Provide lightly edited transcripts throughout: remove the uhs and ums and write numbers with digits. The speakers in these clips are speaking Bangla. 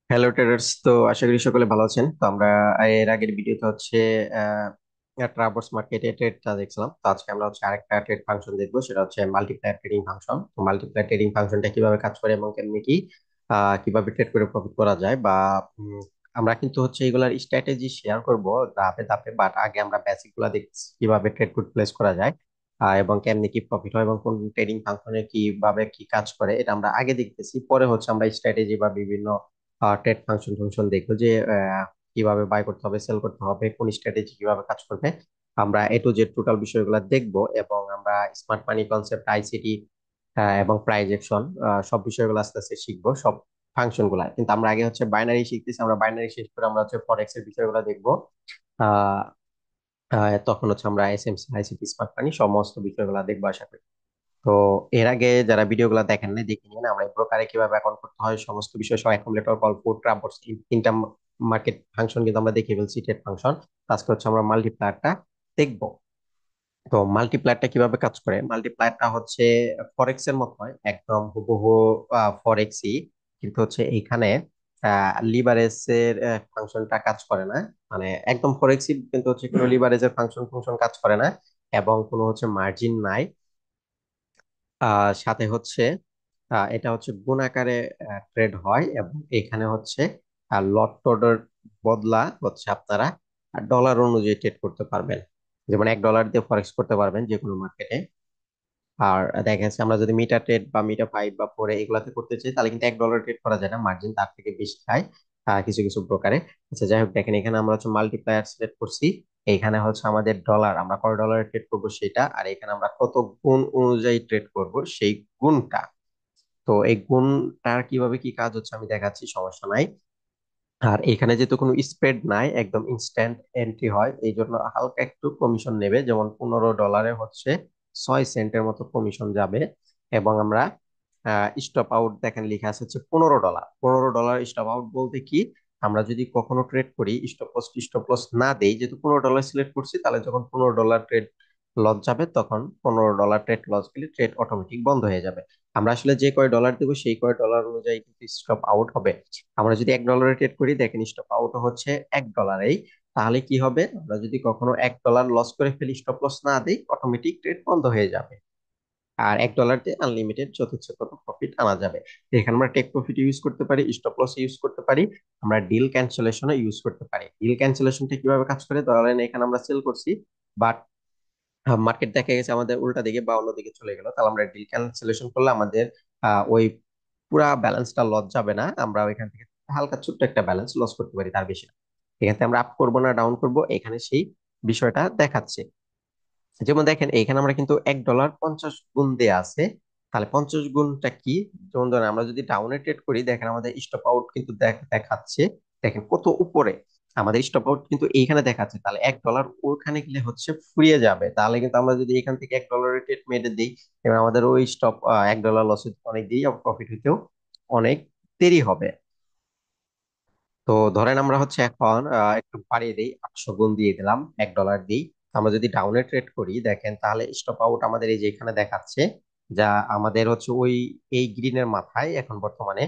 হ্যালো ট্রেডার্স, তো আশা করি সকলে ভালো আছেন। তো আমরা এর আগের ভিডিওতে হচ্ছে ট্রাভার্স মার্কেটে ট্রেডটা দেখছিলাম। তো আজকে আমরা হচ্ছে আরেকটা ট্রেড ফাংশন দেখবো, সেটা হচ্ছে মাল্টিপ্লায়ার ট্রেডিং ফাংশন। তো মাল্টিপ্লায়ার ট্রেডিং ফাংশনটা কিভাবে কাজ করে এবং কেমনি কি কিভাবে ট্রেড করে প্রফিট করা যায়, বা উম, আমরা কিন্তু হচ্ছে এগুলার স্ট্র্যাটেজি শেয়ার করব ধাপে ধাপে। বাট আগে আমরা বেসিক গুলা দেখছি কিভাবে ট্রেড প্লেস করা যায়, এবং কেমনি কি প্রফিট হয় এবং কোন ট্রেডিং ফাংশনে কিভাবে কি কাজ করে, এটা আমরা আগে দেখতেছি। পরে হচ্ছে আমরা স্ট্র্যাটেজি বা বিভিন্ন ট্রেড ফাংশন ফাংশন দেখবো যে কিভাবে বাই করতে হবে, সেল করতে হবে, কোন স্ট্র্যাটেজি কিভাবে কাজ করবে। আমরা এ টু জেড টোটাল বিষয়গুলো দেখবো, এবং আমরা স্মার্ট মানি কনসেপ্ট, আইসিটি এবং প্রাইজ অ্যাকশন সব বিষয়গুলো আস্তে আস্তে শিখবো, সব ফাংশন গুলা। কিন্তু আমরা আগে হচ্ছে বাইনারি শিখতেছি, আমরা বাইনারি শেষ করে আমরা হচ্ছে ফরেক্স এর বিষয়গুলো দেখবো। আহ তখন হচ্ছে আমরা এসএমসি, আইসিটি, স্মার্ট মানি সমস্ত বিষয়গুলো দেখবো আশা করি। তো এর আগে যারা ভিডিওগুলো দেখেন না, দেখে নিন আমরা ব্রোকারে কিভাবে অ্যাকাউন্ট করতে হয়, সমস্ত বিষয় সব অ্যাকুমুলেটর, কল, পুট, ট্রাভেলস, তিনটা মার্কেট ফাংশন কিন্তু আমরা দেখে ফেলছি, ট্রেড ফাংশন। আজকে হচ্ছে আমরা মাল্টিপ্লায়ারটা দেখবো। তো মাল্টিপ্লায়ারটা কিভাবে কাজ করে, মাল্টিপ্লায়ারটা হচ্ছে ফরেক্স এর মতো হয়, একদম হুবহু ফরেক্সই। কিন্তু হচ্ছে এইখানে লিভারেজ এর ফাংশনটা কাজ করে না। মানে একদম ফরেক্সই, কিন্তু হচ্ছে কোনো লিভারেজের ফাংশন ফাংশন কাজ করে না, এবং কোনো হচ্ছে মার্জিন নাই। সাথে হচ্ছে এটা হচ্ছে গুণ আকারে ট্রেড হয়, এবং এখানে হচ্ছে লট অর্ডার বদলা হচ্ছে আপনারা ডলার অনুযায়ী ট্রেড করতে পারবেন। যেমন $1 দিয়ে ফরেক্স করতে পারবেন যে কোনো মার্কেটে। আর দেখা যাচ্ছে আমরা যদি মিটা ট্রেড বা মিটা 5 বা 4 এগুলাতে করতে চাই, তাহলে কিন্তু $1 ট্রেড করা যায় না, মার্জিন তার থেকে বেশি খায় কিছু কিছু প্রকারে। আচ্ছা, যাই হোক, দেখেন এখানে আমরা হচ্ছে মাল্টিপ্লায়ার সিলেক্ট করছি। এইখানে হচ্ছে আমাদের ডলার, আমরা কত ডলারে ট্রেড করব সেটা, আর এখানে আমরা কত গুণ অনুযায়ী ট্রেড করব সেই গুণটা। তো এই গুণটার কিভাবে কি কাজ হচ্ছে আমি দেখাচ্ছি, সমস্যা নাই। আর এখানে যেহেতু কোনো স্প্রেড নাই, একদম ইনস্ট্যান্ট এন্ট্রি হয়, এই জন্য হালকা একটু কমিশন নেবে। যেমন $15 হচ্ছে 6 সেন্টের মতো কমিশন যাবে। এবং আমরা স্টপ আউট, দেখেন লেখা আছে হচ্ছে $15। $15 স্টপ আউট বলতে কি, আমরা যদি কখনো ট্রেড করি, স্টপ লস না দেই, যেহেতু $15 সিলেক্ট করছি, তাহলে যখন $15 ট্রেড লস যাবে, তখন $15 ট্রেড লস গেলে ট্রেড অটোমেটিক বন্ধ হয়ে যাবে। আমরা আসলে যে কয় ডলার দেবো সেই কয় ডলার অনুযায়ী কিন্তু স্টপ আউট হবে। আমরা যদি $1 ট্রেড করি, দেখেন স্টপ আউট হচ্ছে $1। তাহলে কি হবে, আমরা যদি কখনো $1 লস করে ফেলি, স্টপ লস না দিই, অটোমেটিক ট্রেড বন্ধ হয়ে যাবে। আর $1 দিয়ে আনলিমিটেড যত ইচ্ছে তত প্রফিট আনা যাবে। এখানে আমরা টেক প্রফিট ইউজ করতে পারি, স্টপ লস ইউজ করতে পারি, আমরা ডিল ক্যান্সেলেশনও ইউজ করতে পারি। ডিল ক্যান্সেলেশনটা কিভাবে কাজ করে, ধরেন এখানে আমরা সেল করছি, বাট মার্কেট দেখা গেছে আমাদের উল্টা দিকে বা অন্য দিকে চলে গেল, তাহলে আমরা ডিল ক্যান্সেলেশন করলে আমাদের ওই পুরা ব্যালেন্সটা লস যাবে না, আমরা ওইখান থেকে হালকা ছোট্ট একটা ব্যালেন্স লস করতে পারি, তার বেশি না। এখান থেকে আমরা আপ করবো না ডাউন করবো, এখানে সেই বিষয়টা দেখাচ্ছে। যেমন দেখেন এখানে আমরা কিন্তু $1 50 গুণ দেয়া আছে। তাহলে 50 গুণটা কি, যেমন ধরেন আমরা যদি ডাউনে ট্রেড করি, দেখেন আমাদের স্টপ আউট কিন্তু দেখাচ্ছে, দেখেন কত উপরে আমাদের স্টপ আউট কিন্তু এইখানে দেখাচ্ছে। তাহলে $1 ওখানে গেলে হচ্ছে ফুরিয়ে যাবে। তাহলে কিন্তু আমরা যদি এখান থেকে $1 ট্রেড মেরে দিই, এবার আমাদের ওই স্টপ $1 লস অনেক দেরি, প্রফিট হইতেও অনেক দেরি হবে। তো ধরেন আমরা হচ্ছে এখন একটু বাড়িয়ে দিই, 800 গুণ দিয়ে দিলাম, $1 দিই। আমরা যদি ডাউনে ট্রেড করি, দেখেন তাহলে স্টপ আউট আমাদের এই যে এখানে দেখাচ্ছে, যা আমাদের হচ্ছে ওই এই গ্রিনের মাথায় এখন বর্তমানে।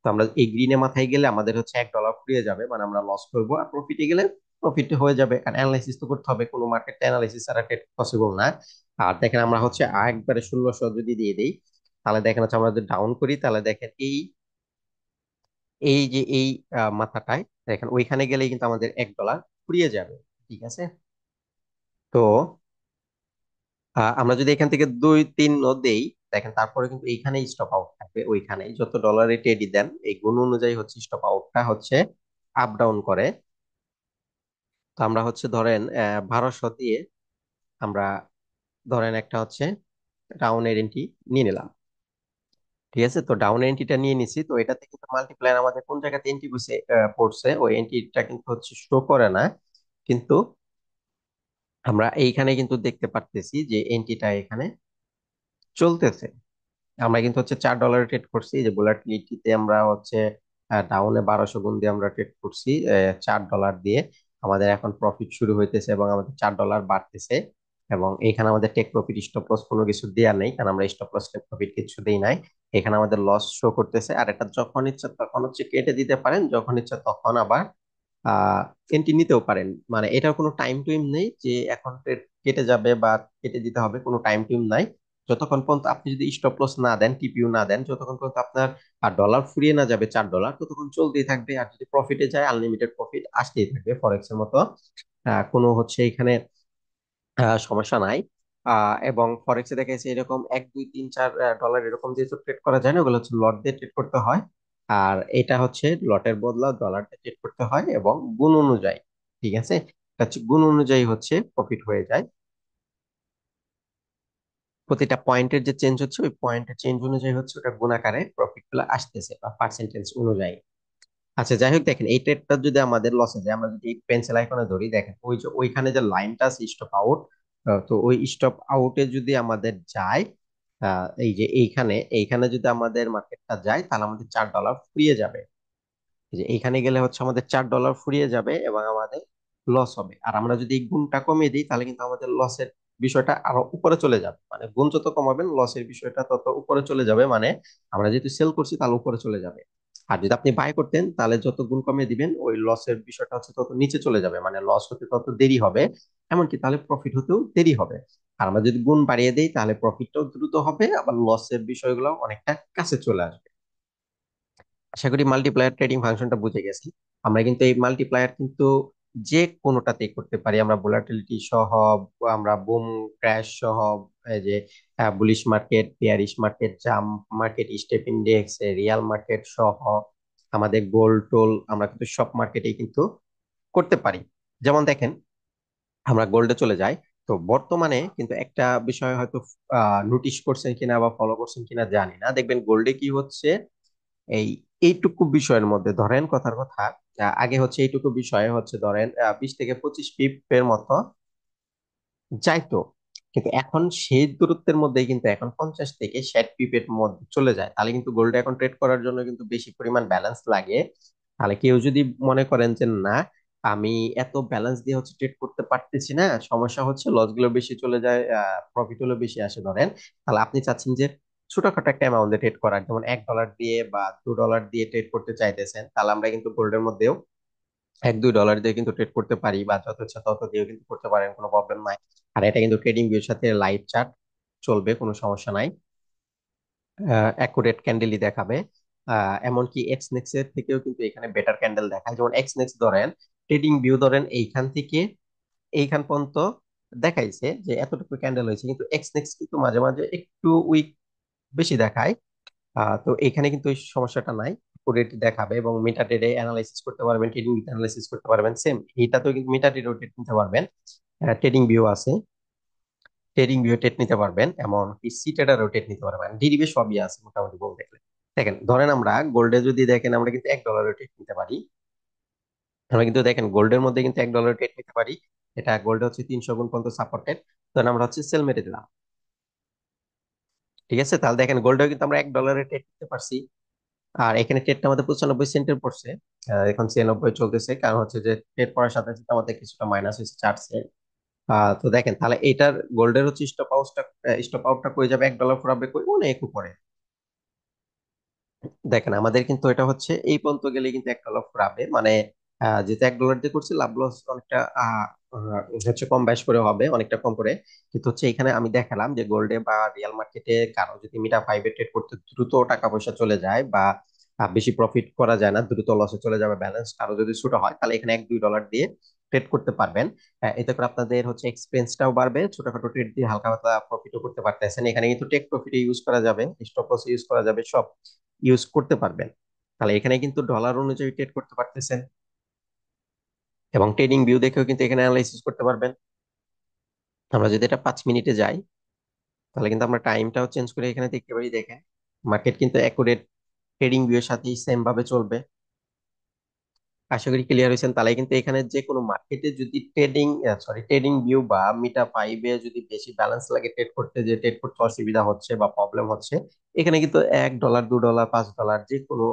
তো আমরা এই গ্রিনের মাথায় গেলে আমাদের হচ্ছে $1 ফুরিয়ে যাবে, মানে আমরা লস করবো। আর প্রফিটে গেলে প্রফিট হয়ে যাবে, কারণ অ্যানালাইসিস তো করতে হবে, কোনো মার্কেট অ্যানালাইসিস ছাড়া ট্রেড পসিবল না। আর দেখেন আমরা হচ্ছে একবারে 1600 যদি দিয়ে দিই, তাহলে দেখেন হচ্ছে আমরা যদি ডাউন করি, তাহলে দেখেন এই এই যে এই মাথাটায়, দেখেন ওইখানে গেলেই কিন্তু আমাদের $1 ফুরিয়ে যাবে। ঠিক আছে। তো আমরা যদি এখান থেকে 2 3 দেই, দেখেন তারপরে কিন্তু এইখানে স্টপ আউট থাকবে, ওইখানে যত ডলারে টেডি দেন এই গুণ অনুযায়ী হচ্ছে স্টপ আউটটা হচ্ছে আপ ডাউন করে। তো আমরা হচ্ছে ধরেন 1200 দিয়ে আমরা ধরেন একটা হচ্ছে ডাউনের এন্ট্রি নিয়ে নিলাম। ঠিক আছে, তো ডাউন এন্ট্রিটা নিয়ে নিছি। তো এটাতে কিন্তু মাল্টিপ্লায়ার আমাদের কোন জায়গাতে এন্ট্রি পড়ছে ওই এন্ট্রিটা কিন্তু হচ্ছে শো করে না। কিন্তু আমরা এইখানে কিন্তু দেখতে পারতেছি যে এন্ট্রিটা এখানে চলতেছে। আমরা কিন্তু হচ্ছে $4 ট্রেড করছি, এই যে ভোলাটিলিটিতে আমরা হচ্ছে ডাউনে 1200 গুণ দিয়ে আমরা ট্রেড করছি $4 দিয়ে। আমাদের এখন প্রফিট শুরু হইতেছে এবং আমাদের $4 বাড়তেছে। এবং এখানে আমাদের টেক প্রফিট স্টপ লস কোনো কিছু দেওয়া নেই, কারণ আমরা স্টপ লস টেক প্রফিট কিছু দেই নাই। এখানে আমাদের লস শো করতেছে, আর এটা যখন ইচ্ছা তখন হচ্ছে কেটে দিতে পারেন, যখন ইচ্ছা তখন আবার এন্ট্রি নিতেও পারেন। মানে এটার কোনো টাইম টুইম নেই যে এখন কেটে যাবে বা কেটে দিতে হবে, কোনো টাইম টুইম নাই। যতক্ষণ পর্যন্ত আপনি যদি স্টপ লস না দেন, টিপিও না দেন, যতক্ষণ পর্যন্ত আপনার ডলার ফুরিয়ে না যাবে 4 ডলার, ততক্ষণ চলতেই থাকবে। আর যদি প্রফিটে যায়, আনলিমিটেড প্রফিট আসতেই থাকবে ফরেক্স এর মতো। কোনো হচ্ছে এখানে সমস্যা নাই। এবং ফরেক্সে দেখা যাচ্ছে এরকম 1 2 3 4 ডলার এরকম দিয়ে তো ট্রেড করা যায় না, ওগুলো হচ্ছে লট দিয়ে ট্রেড করতে হয়। আর এটা হচ্ছে লটের বদলা ডলার দিয়ে ট্রেড করতে হয় এবং গুণ অনুযায়ী। ঠিক আছে, এটা হচ্ছে গুণ অনুযায়ী হচ্ছে প্রফিট হয়ে যায়। প্রতিটা পয়েন্টের যে চেঞ্জ হচ্ছে, ওই পয়েন্টের চেঞ্জ অনুযায়ী হচ্ছে ওটা গুণাকারে প্রফিট গুলো আসতেছে বা পার্সেন্টেজ অনুযায়ী। আচ্ছা, যাই হোক, দেখেন এই ট্রেডটা যদি আমাদের লসে যায়, আমরা যদি পেন্সিল আইকনে ধরি, দেখেন ওই যে ওইখানে যে লাইনটা আছে স্টপ আউট, তো ওই স্টপ আউটে যদি আমাদের যায়, এই যে এইখানে এইখানে যদি আমাদের মার্কেটটা যায়, তাহলে আমাদের 4 ডলার ফুরিয়ে যাবে। এই যে এইখানে গেলে হচ্ছে আমাদের 4 ডলার ফুরিয়ে যাবে এবং আমাদের লস হবে। আর আমরা যদি এই গুণটা কমিয়ে দিই, তাহলে কিন্তু আমাদের লসের বিষয়টা আরো উপরে চলে যাবে। মানে গুণ যত কমাবেন, লসের বিষয়টা তত উপরে চলে যাবে। মানে আমরা যেহেতু সেল করছি, তাহলে উপরে চলে যাবে। আর যদি আপনি বাই করতেন, তাহলে যত গুণ কমিয়ে দিবেন, ওই লসের বিষয়টা হচ্ছে তত নিচে চলে যাবে, মানে লস হতে তত দেরি হবে। এমনকি তাহলে প্রফিট হতেও দেরি হবে। আর আমরা যদি গুণ বাড়িয়ে দেই, তাহলে প্রফিটটাও দ্রুত হবে, আবার লসের বিষয়গুলো অনেকটা কাছে চলে আসবে। আশা করি মাল্টিপ্লায়ার ট্রেডিং ফাংশনটা বুঝে গেছি। আমরা কিন্তু এই মাল্টিপ্লায়ার কিন্তু যে কোনোটাতেই করতে পারি। আমরা ভোলাটিলিটি সহ, আমরা বুম ক্র্যাশ সহ, এই যে bullish market, bearish market, jump market, step index, Real market সহ, আমাদের গোল্ড টোল, আমরা কিন্তু সব মার্কেটেই কিন্তু করতে পারি। যেমন দেখেন, আমরা গোল্ডে চলে যাই। তো বর্তমানে কিন্তু একটা বিষয় হয়তো নোটিশ করছেন কিনা বা ফলো করছেন কিনা জানি না, দেখবেন গোল্ডে কি হচ্ছে, এই এইটুকু বিষয়ের মধ্যে ধরেন কথার কথা, আগে হচ্ছে এইটুকু বিষয়ে হচ্ছে ধরেন 20 থেকে 25 পিপের মতো যাইতো। কিন্তু এখন সেই দূরত্বের মধ্যেই কিন্তু এখন 50 থেকে 60 পিপের মধ্যে চলে যায়। তাহলে কিন্তু গোল্ডে এখন ট্রেড করার জন্য কিন্তু বেশি পরিমাণ ব্যালেন্স লাগে। তাহলে কেউ যদি মনে করেন যে না, আমি এত ব্যালেন্স দিয়ে হচ্ছে ট্রেড করতে পারতেছি না, সমস্যা হচ্ছে লস গুলো বেশি চলে যায়, প্রফিট গুলো বেশি আসে ধরেন, তাহলে আপনি চাচ্ছেন যে ছোটখাটো একটা অ্যামাউন্টে ট্রেড করার, যেমন 1 ডলার দিয়ে বা 2 ডলার দিয়ে ট্রেড করতে চাইতেছেন, তাহলে আমরা কিন্তু গোল্ডের মধ্যেও 1 2 ডলার দিয়ে কিন্তু ট্রেড করতে পারি, বা যত ইচ্ছা তত দিয়েও কিন্তু করতে পারেন, কোনো প্রবলেম নাই। আর এটা কিন্তু ট্রেডিং ভিউর সাথে লাইভ চার্ট চলবে, কোনো সমস্যা নাই। অ্যাকুরেট ক্যান্ডেলই দেখাবে। এমনকি এক্সনেক্স এর থেকেও কিন্তু এখানে বেটার ক্যান্ডেল দেখায়। যেমন এক্সনেক্স ধরেন, ট্রেডিং ভিউ ধরেন এইখান থেকে এইখান পর্যন্ত দেখাইছে যে এতটুকু ক্যান্ডেল হয়েছে, কিন্তু এক্সনেক্স কিন্তু মাঝে মাঝে একটু উইক বেশি দেখায়। তো এখানে কিন্তু এই সমস্যাটা নাই, রেট দেখাবে এবং মেটা ট্রেডে অ্যানালাইসিস করতে পারবেন, ট্রেডিং অ্যানালাইসিস করতে পারবেন। সেম এইটাতেও কিন্তু মেটা ট্রেড রোটেট নিতে পারবেন, ট্রেডিং ভিউ আছে, ট্রেডিং ভিউ টেট নিতে পারবেন, এমন কি সি ট্রেডার রোটেট নিতে পারবেন, ডিডিবি সবই আছে মোটামুটি বলতে গেলে। দেখেন, ধরেন আমরা গোল্ডে যদি দেখেন, আমরা কিন্তু 1 ডলার রোটেট নিতে পারি। আমরা কিন্তু দেখেন গোল্ডের মধ্যে কিন্তু 1 ডলার রোটেট নিতে পারি। এটা গোল্ডে হচ্ছে 300 গুণ পর্যন্ত সাপোর্টেড। তখন আমরা হচ্ছে সেল মেরে দিলাম। ঠিক আছে, তাহলে দেখেন গোল্ডেও কিন্তু আমরা 1 ডলারে ট্রেড নিতে পারছি। আর এখানে ট্রেডটা আমাদের 95 সেন্টের পড়ছে। এখন 96 চলতেছে, কারণ হচ্ছে যে ট্রেড পড়ার সাথে সাথে আমাদের কিছুটা মাইনাস হয়েছে 4 সেন্ট। তো দেখেন, তাহলে এটার গোল্ডের হচ্ছে স্টপ আউটটা কই যাবে, 1 ডলার ফুরাবে কই, অনেক উপরে। দেখেন আমাদের কিন্তু এটা হচ্ছে এই পর্যন্ত গেলে কিন্তু 1 ডলার ফুরাবে, মানে যেহেতু 1 ডলার দিয়ে করছি, লাভ লস অনেকটা হচ্ছে কম বেশ করে হবে, অনেকটা কম করে। কিন্তু হচ্ছে এখানে আমি দেখালাম যে গোল্ডে বা রিয়াল মার্কেটে কারো যদি মিটা ফাইভে ট্রেড করতে দ্রুত টাকা পয়সা চলে যায়, বা বেশি প্রফিট করা যায় না, দ্রুত লসে চলে যাবে ব্যালেন্স, কারো যদি ছোট হয়, তাহলে এখানে 1 2 ডলার দিয়ে ট্রেড করতে পারবেন। এতে করে আপনাদের হচ্ছে এক্সপেন্সটাও বাড়বে, ছোটখাটো ট্রেড দিয়ে হালকা পাতলা প্রফিটও করতে পারতেছেন। এখানে কিন্তু টেক প্রফিট ইউজ করা যাবে, স্টপ লস ইউজ করা যাবে, সব ইউজ করতে পারবেন। তাহলে এখানে কিন্তু ডলার অনুযায়ী ট্রেড করতে পারতেছেন, এবং ট্রেডিং ভিউ দেখেও কিন্তু এখানে অ্যানালাইসিস করতে পারবেন। আমরা যদি এটা 5 মিনিটে যাই, তাহলে কিন্তু আমরা টাইমটাও চেঞ্জ করে এখানে দেখতে পারি। দেখেন, মার্কেট কিন্তু অ্যাকুরেট ট্রেডিং ভিউ এর সাথেই সেম ভাবে চলবে। আশা করি ক্লিয়ার হয়েছেন। তাহলে কিন্তু এখানে যে কোনো মার্কেটে যদি ট্রেডিং ভিউ বা মিটা ফাইভে যদি বেশি ব্যালেন্স লাগে ট্রেড করতে, যে ট্রেড করতে অসুবিধা হচ্ছে বা প্রবলেম হচ্ছে, এখানে কিন্তু 1 ডলার 2 ডলার 5 ডলার যে কোনো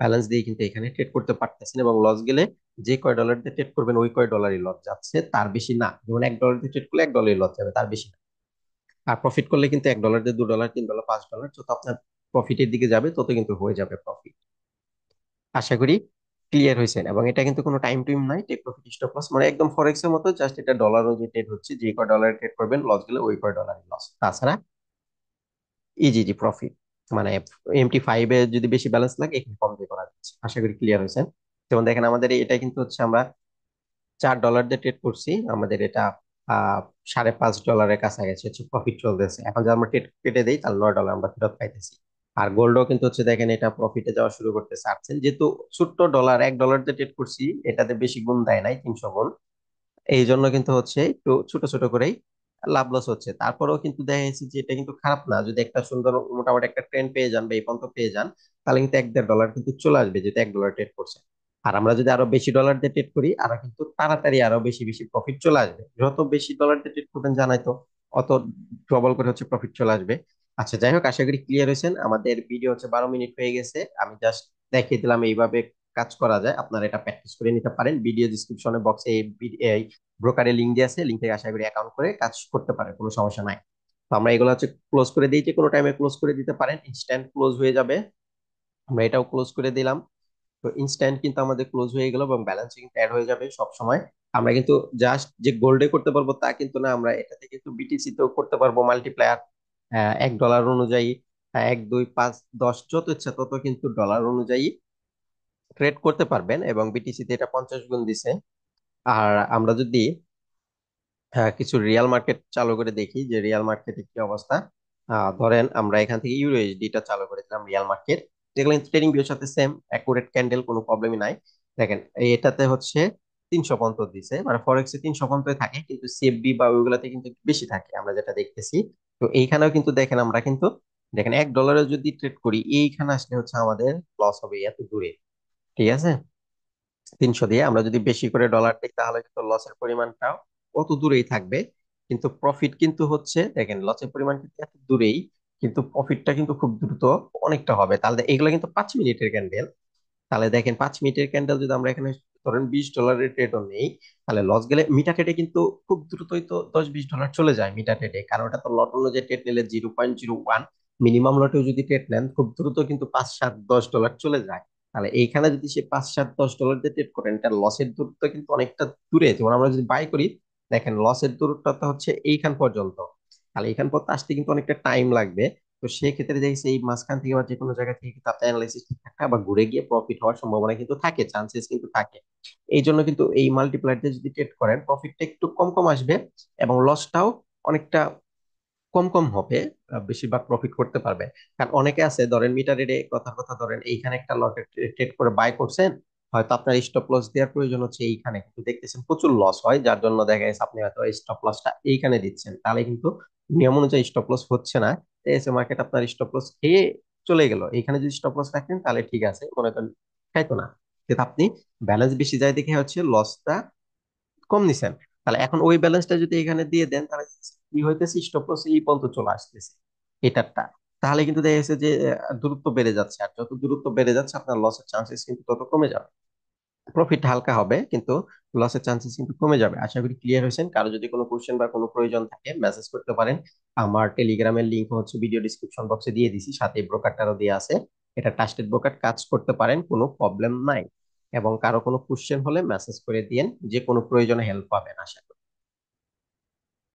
ব্যালেন্স দিয়ে কিন্তু এখানে ট্রেড করতে পারতেছেন, এবং লস গেলে যে কয় ডলার দিয়ে ট্রেড করবেন ওই কয় ডলারই লস যাচ্ছে, তার বেশি না। যেমন $1 দিয়ে ট্রেড করলে $1 লস যাবে, তার বেশি না। আর প্রফিট করলে কিন্তু $1 দিয়ে $2, $3, $5 যত আপনার প্রফিটের দিকে যাবে তত কিন্তু হয়ে যাবে প্রফিট। আশা করি ক্লিয়ার হয়েছেন। এবং এটা কিন্তু কোনো টাইম টুইম নাই, টেক প্রফিট স্টপ লস মানে একদম ফরেক্স এর মতো, জাস্ট এটা ডলার অনুযায়ী ট্রেড হচ্ছে, যে কয় ডলার ট্রেড করবেন লস গেলে ওই কয় ডলারই লস, তাছাড়া ইজি জি প্রফিট। মানে MT5 এ যদি বেশি ব্যালেন্স লাগে এখানে কম দিয়ে করা যাচ্ছে। আশা করি ক্লিয়ার হয়েছেন। যেমন দেখেন আমাদের এটা কিন্তু হচ্ছে আমরা $4 দিয়ে ট্রেড করছি, আমাদের এটা আহ $5.5 কাছাকাছি হচ্ছে প্রফিট চলতেছে। এখন যদি আমরা ট্রেড কেটে দিই তাহলে $9 আমরা ফেরত পাইতেছি। আর গোল্ডও কিন্তু হচ্ছে দেখেন এটা প্রফিটে যাওয়া শুরু করতেছে, আসছেন যেহেতু ছোট্ট ডলার $1 দিয়ে ট্রেড করছি, এটাতে বেশি গুণ দেয় নাই, 300 গুণ। এই জন্য কিন্তু হচ্ছে একটু ছোট ছোট করেই লাভ লস হচ্ছে। তারপরেও কিন্তু দেখা যাচ্ছে যে এটা কিন্তু খারাপ না, যদি একটা সুন্দর মোটামুটি একটা ট্রেন্ড পেয়ে যান বা এই পর্যন্ত পেয়ে যান, তাহলে কিন্তু 1-1.5 ডলার কিন্তু চলে আসবে, যেটা $1 ট্রেড করছে। আর আমরা যদি আরো বেশি ডলার দিয়ে ট্রেড করি আরো কিন্তু তাড়াতাড়ি আরো বেশি বেশি প্রফিট চলে আসবে। যত বেশি ডলার দিয়ে ট্রেড করবেন জানাই তো, অত ডবল করে হচ্ছে প্রফিট চলে আসবে। আচ্ছা যাই হোক, আশা করি ক্লিয়ার হয়েছেন। আমাদের ভিডিও হচ্ছে 12 মিনিট হয়ে গেছে, আমি জাস্ট দেখিয়ে দিলাম এইভাবে কাজ করা যায়, আপনারা এটা প্র্যাকটিস করে নিতে পারেন। ভিডিও ডিসক্রিপশনে বক্সে এই ব্রোকারের লিঙ্ক দিয়ে আছে, লিঙ্ক থেকে আশা করি অ্যাকাউন্ট করে কাজ করতে পারে, কোনো সমস্যা নাই। তো আমরা এগুলো হচ্ছে ক্লোজ করে দিই, যে কোনো টাইমে ক্লোজ করে দিতে পারেন, ইনস্ট্যান্ট ক্লোজ হয়ে যাবে। আমরা এটাও ক্লোজ করে দিলাম। তো ইনস্ট্যান্ট কিন্তু আমাদের ক্লোজ হয়ে গেল এবং ব্যালেন্স কিন্তু অ্যাড হয়ে যাবে সব সময়। আমরা কিন্তু জাস্ট যে গোল্ডে করতে পারবো তা কিন্তু না, আমরা এটাতে কিন্তু BTC তেও করতে পারবো মাল্টিপ্লায়ার। $1 অনুযায়ী 1, 2, 5, 10 যত ইচ্ছা তত কিন্তু ডলার অনুযায়ী ট্রেড করতে পারবেন, এবং BTC তে এটা 50 গুণ দিছে। আর আমরা যদি কিছু রিয়াল মার্কেট চালু করে দেখি যে রিয়াল মার্কেটে কি অবস্থা। ধরেন আমরা এখান থেকে USD টা চালু করেছিলাম রিয়াল মার্কেট, যেগুলো ট্রেডিং ভিউর সাথে সেম অ্যাকুরেট ক্যান্ডেল, কোনো প্রবলেমই নাই। দেখেন এটাতে হচ্ছে 300 পর্যন্ত দিছে, মানে ফরেক্সে 300 পর্যন্ত থাকে, কিন্তু CFD বা ওইগুলাতে কিন্তু একটু বেশি থাকে আমরা যেটা দেখতেছি। তো এইখানেও কিন্তু দেখেন আমরা কিন্তু দেখেন $1 যদি ট্রেড করি এইখানে আসলে হচ্ছে আমাদের লস হবে এত দূরে। ঠিক আছে, 300 দিয়ে আমরা যদি বেশি করে ডলার দিই তাহলে কিন্তু লসের পরিমাণটাও কত দূরেই থাকবে। কিন্তু প্রফিট কিন্তু হচ্ছে দেখেন লসের পরিমাণ কিন্তু এত দূরেই, কিন্তু প্রফিটটা কিন্তু খুব দ্রুত অনেকটা হবে। তাহলে এগুলো কিন্তু 5 মিনিটের ক্যান্ডেল। তাহলে দেখেন 5 মিনিটের ক্যান্ডেল যদি আমরা এখানে ধরেন $20 ট্রেডও নেই, তাহলে লস গেলে মিটা ট্রেডে কিন্তু খুব দ্রুতই তো $10-20 চলে যায় মিটা ট্রেডে, কারণ ওটা তো লট অনুযায়ী ট্রেড নিলে 0.01, মিনিমাম লটেও যদি ট্রেড নেন খুব দ্রুত কিন্তু 5-7-10 ডলার চলে যায়। তাহলে এইখানে যদি সে 5-7-10 ডলার দিয়ে ট্রেড করেন, এটা লসের দূরত্ব কিন্তু অনেকটা দূরে। যেমন আমরা যদি বাই করি, দেখেন লসের দূরত্বটা হচ্ছে এইখান পর্যন্ত, তাহলে এইখান পর্যন্ত আসতে কিন্তু অনেকটা টাইম লাগবে। তো সেই ক্ষেত্রে দেখছি এই মাঝখান থেকে বা যে কোনো জায়গা থেকে কিন্তু আপনার অ্যানালাইসিস ঠিক থাকে, আবার ঘুরে গিয়ে প্রফিট হওয়ার সম্ভাবনা কিন্তু থাকে, চান্সেস কিন্তু থাকে। এই জন্য কিন্তু এই মাল্টিপ্লায়ার দিয়ে যদি ট্রেড করেন প্রফিটটা একটু কম কম আসবে, এবং লসটাও অনেকটা কম কম হবে। বেশিরভাগ প্রফিট করতে পারবে। কারণ অনেকে আছে ধরেন মিটার রেটে কথার কথা ধরেন এইখানে একটা লটে ট্রেড করে বাই করছেন, হয়তো আপনার স্টপ লস দেওয়ার প্রয়োজন হচ্ছে এইখানে, কিন্তু দেখতেছেন প্রচুর লস হয়, যার জন্য দেখা যাচ্ছে আপনি হয়তো স্টপ লসটা এইখানে দিচ্ছেন, তাহলে কিন্তু নিয়ম অনুযায়ী স্টপ লস হচ্ছে না। এসে মার্কেট আপনার স্টপ লস খেয়ে চলে গেল, এইখানে যদি স্টপ লস রাখেন তাহলে ঠিক আছে, মনে করেন খাইতো না। কিন্তু আপনি ব্যালেন্স বেশি যায় দেখে হচ্ছে লসটা কম নিছেন। তাহলে এখন ওই ব্যালেন্সটা যদি এখানে দিয়ে দেন তাহলে কি হইতেছে, স্টপ লস এই পর্যন্ত চলে আসতেছে এটারটা। তাহলে কিন্তু দেখা যাচ্ছে যে দূরত্ব বেড়ে যাচ্ছে, আর যত দূরত্ব বেড়ে যাচ্ছে আপনার লসের চান্সেস কিন্তু তত কমে যাবে। প্রফিট হালকা হবে কিন্তু লসের চান্সেস কিন্তু কমে যাবে। আশা করি ক্লিয়ার হয়েছেন। কারো যদি কোনো কোশ্চেন বা কোনো প্রয়োজন থাকে মেসেজ করতে পারেন। আমার টেলিগ্রামের লিংক হচ্ছে ভিডিও ডিসক্রিপশন বক্সে দিয়ে দিছি, সাথে ব্রোকারটারও দিয়ে আছে। এটা ট্রাস্টেড ব্রোকার, কাজ করতে পারেন, কোনো প্রবলেম নাই। এবং কারো কোনো কোশ্চেন হলে মেসেজ করে দিয়েন, যে কোনো প্রয়োজনে হেল্প পাবেন আশা করি।